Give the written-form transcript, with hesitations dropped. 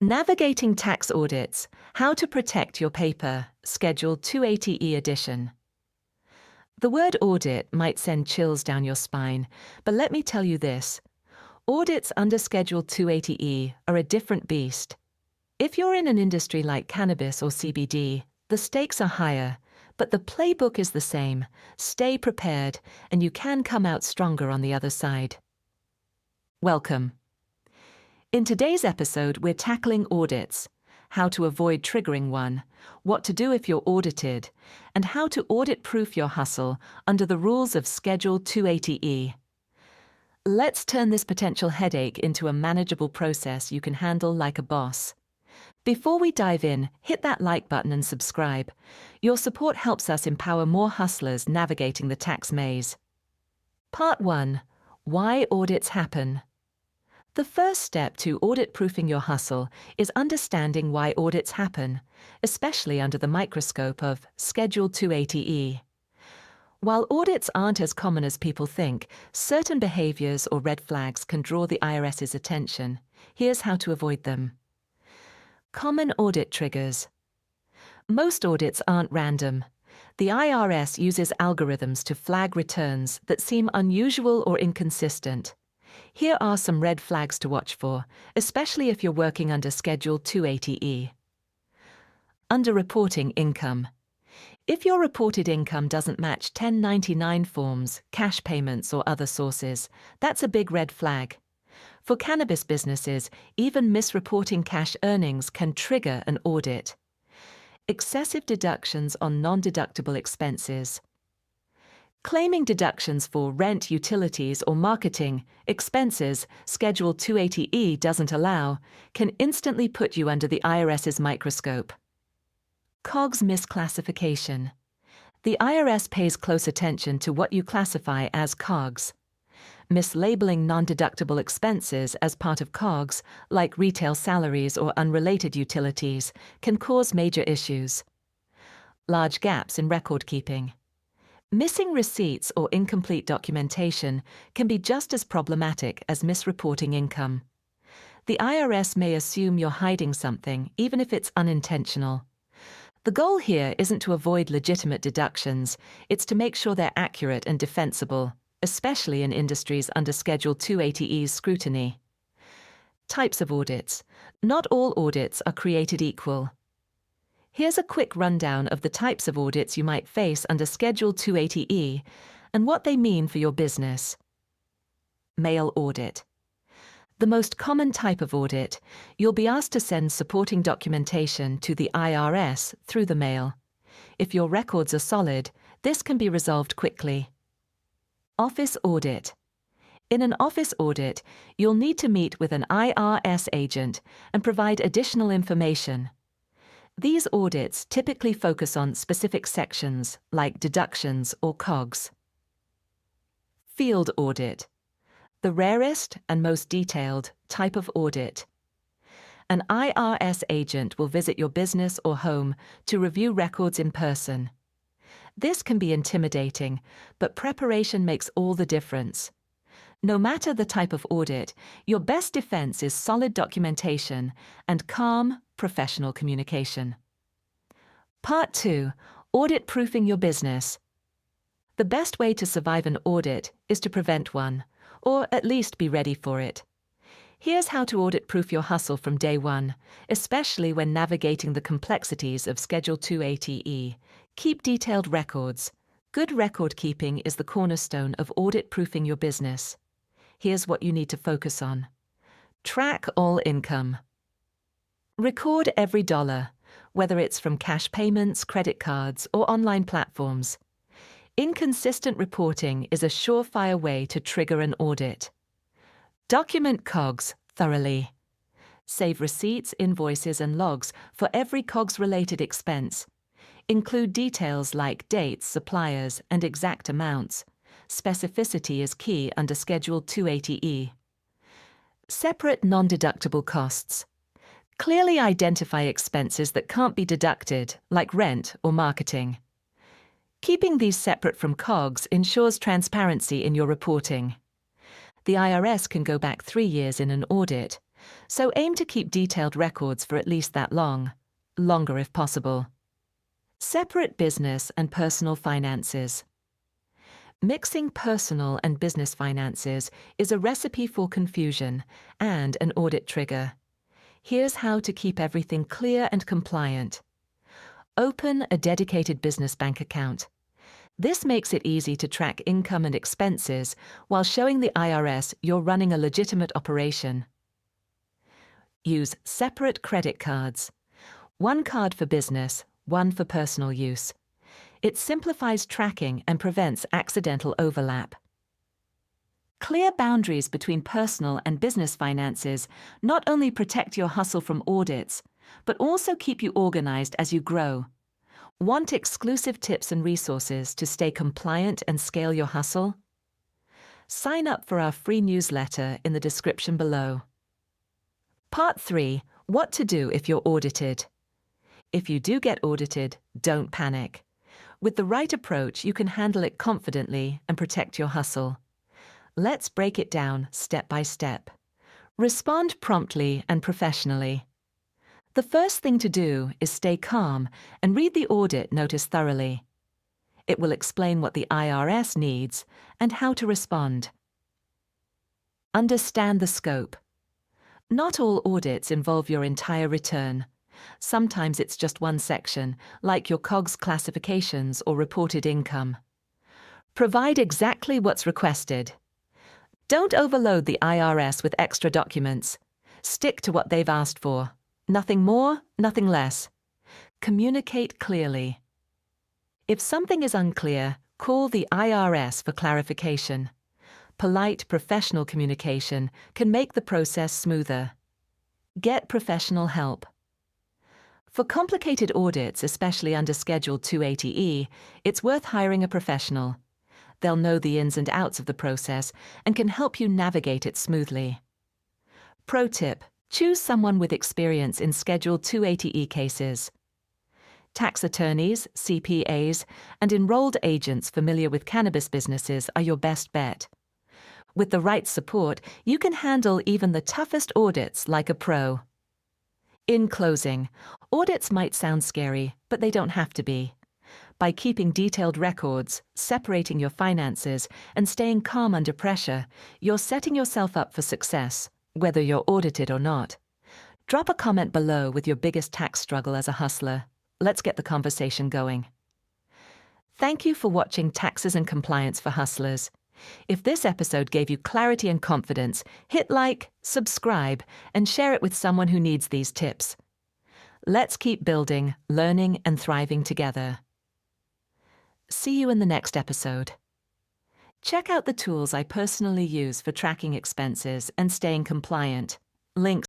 Navigating Tax Audits, How to Protect Your Paper, Schedule 280E edition. The word audit might send chills down your spine, but let me tell you this. Audits under Schedule 280E are a different beast. If you're in an industry like cannabis or CBD, the stakes are higher, but the playbook is the same. Stay prepared, and you can come out stronger on the other side. Welcome. In today's episode, we're tackling audits, how to avoid triggering one, what to do if you're audited, and how to audit-proof your hustle under the rules of Schedule 280E. Let's turn this potential headache into a manageable process you can handle like a boss. Before we dive in, hit that like button and subscribe. Your support helps us empower more hustlers navigating the tax maze. Part 1. Why audits happen. The first step to audit-proofing your hustle is understanding why audits happen, especially under the microscope of Schedule 280E. While audits aren't as common as people think, certain behaviors or red flags can draw the IRS's attention. Here's how to avoid them. Common audit triggers. Most audits aren't random. The IRS uses algorithms to flag returns that seem unusual or inconsistent. Here are some red flags to watch for, especially if you're working under Schedule 280E. Underreporting income. If your reported income doesn't match 1099 forms, cash payments, or other sources, that's a big red flag. For cannabis businesses, even misreporting cash earnings can trigger an audit. Excessive deductions on non-deductible expenses. Claiming deductions for rent, utilities, or marketing expenses Schedule 280E doesn't allow can instantly put you under the IRS's microscope. COGS misclassification. The IRS pays close attention to what you classify as COGS. Mislabeling non-deductible expenses as part of COGS, like retail salaries or unrelated utilities, can cause major issues. Large gaps in record keeping. Missing receipts or incomplete documentation can be just as problematic as misreporting income. The IRS may assume you're hiding something, even if it's unintentional. The goal here isn't to avoid legitimate deductions, it's to make sure they're accurate and defensible, especially in industries under Schedule 280E's scrutiny. Types of audits. Not all audits are created equal. Here's a quick rundown of the types of audits you might face under Schedule 280E and what they mean for your business. Mail audit. The most common type of audit, you'll be asked to send supporting documentation to the IRS through the mail. If your records are solid, this can be resolved quickly. Office audit. In an office audit, you'll need to meet with an IRS agent and provide additional information. These audits typically focus on specific sections, like deductions or COGS. Field audit. The rarest and most detailed type of audit. An IRS agent will visit your business or home to review records in person. This can be intimidating, but preparation makes all the difference. No matter the type of audit, your best defense is solid documentation and calm, professional communication. Part 2. Audit-proofing your business. The best way to survive an audit is to prevent one, or at least be ready for it. Here's how to audit-proof your hustle from day one, especially when navigating the complexities of Schedule 280E. Keep detailed records. Good record keeping is the cornerstone of audit-proofing your business. Here's what you need to focus on. Track all income. Record every dollar, whether it's from cash payments, credit cards, or online platforms. Inconsistent reporting is a surefire way to trigger an audit. Document COGS thoroughly. Save receipts, invoices, and logs for every COGS-related expense. Include details like dates, suppliers, and exact amounts. Specificity is key under Schedule 280E. Separate non-deductible costs. Clearly identify expenses that can't be deducted, like rent or marketing. Keeping these separate from COGS ensures transparency in your reporting. The IRS can go back 3 years in an audit, So aim to keep detailed records for at least that long, longer if possible. Separate business and personal finances. Mixing personal and business finances is a recipe for confusion and an audit trigger. Here's how to keep everything clear and compliant. Open a dedicated business bank account. This makes it easy to track income and expenses while showing the IRS you're running a legitimate operation. Use separate credit cards. One card for business, one for personal use. It simplifies tracking and prevents accidental overlap. Clear boundaries between personal and business finances not only protect your hustle from audits, but also keep you organized as you grow. Want exclusive tips and resources to stay compliant and scale your hustle? Sign up for our free newsletter in the description below. Part 3. What to do if you're audited. If you do get audited, don't panic. With the right approach, you can handle it confidently and protect your hustle. Let's break it down step by step. Respond promptly and professionally. The first thing to do is stay calm and read the audit notice thoroughly. It will explain what the IRS needs and how to respond. Understand the scope. Not all audits involve your entire return. Sometimes it's just one section, like your COGS classifications or reported income. Provide exactly what's requested. Don't overload the IRS with extra documents. Stick to what they've asked for. Nothing more, nothing less. Communicate clearly. If something is unclear, call the IRS for clarification. Polite, professional communication can make the process smoother. Get professional help. For complicated audits, especially under Schedule 280E, it's worth hiring a professional. They'll know the ins and outs of the process and can help you navigate it smoothly. Pro tip: choose someone with experience in Schedule 280E cases. Tax attorneys, CPAs, and enrolled agents familiar with cannabis businesses are your best bet. With the right support, you can handle even the toughest audits like a pro. In closing, audits might sound scary, but they don't have to be. By keeping detailed records, separating your finances, and staying calm under pressure, you're setting yourself up for success, whether you're audited or not. Drop a comment below with your biggest tax struggle as a hustler. Let's get the conversation going. Thank you for watching Taxes and Compliance for Hustlers. If this episode gave you clarity and confidence, hit like, subscribe, and share it with someone who needs these tips. Let's keep building, learning, and thriving together. See you in the next episode. Check out the tools I personally use for tracking expenses and staying compliant. Links